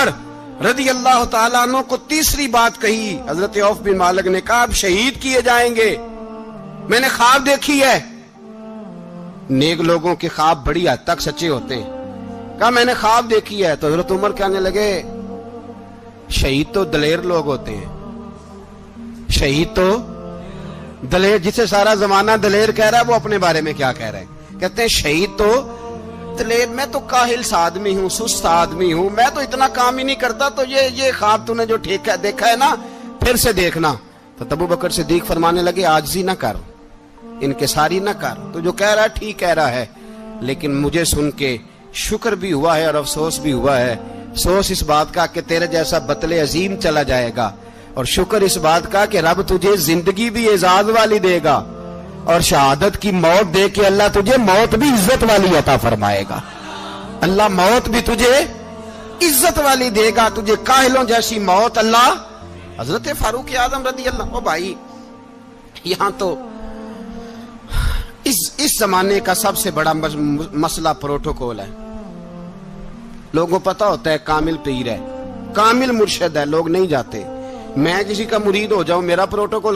عمر رضی اللہ تعالیٰ عنہ کو تیسری بات کہی. حضرت عوف بن مالک نے کہا اب شہید کیے جائیں گے, میں نے خواب دیکھی ہے. نیک لوگوں کے خواب بڑی حد تک سچے ہوتے ہیں. کہا میں نے خواب دیکھی ہے. تو حضرت عمر کہنے لگے شہید تو دلیر لوگ ہوتے ہیں, شہید تو دلیر, جسے سارا زمانہ دلیر کہہ رہا ہے وہ اپنے بارے میں کیا کہہ رہے ہیں؟ کہتے ہیں شہید تو دلیر, میں تو کاہل سا آدمی ہوں, سست آدمی ہوں, میں تو اتنا کام ہی نہیں کرتا. تو یہ خواب تو نے جو دیکھا ہے نا پھر سے دیکھنا. تو ابو بکر صدیق فرمانے لگے عاجزی نہ کر, انکساری نہ کر, تو جو کہہ رہا ہے ٹھیک کہہ رہا ہے, لیکن مجھے سن کے شکر بھی ہوا ہے اور افسوس بھی ہوا ہے. افسوس اس بات کا کہ تیرے جیسا بطل عظیم چلا جائے گا, اور شکر اس بات کا کہ رب تجھے زندگی بھی اعزاز والی دے گا, اور شہادت کی موت دے کے اللہ تجھے موت بھی عزت والی عطا فرمائے گا. اللہ موت بھی تجھے عزت والی دے گا, تجھے کاہلوں جیسی موت اللہ. حضرت فاروق اعظم رضی اللہ. او بھائی یہاں تو اس زمانے کا سب سے بڑا مسئلہ پروٹوکول ہے. لوگوں پتہ ہوتا ہے کامل پیر ہے, کامل مرشد ہے, لوگ نہیں جاتے. میں کسی کا مرید ہو جاؤں, میرا پروٹوکول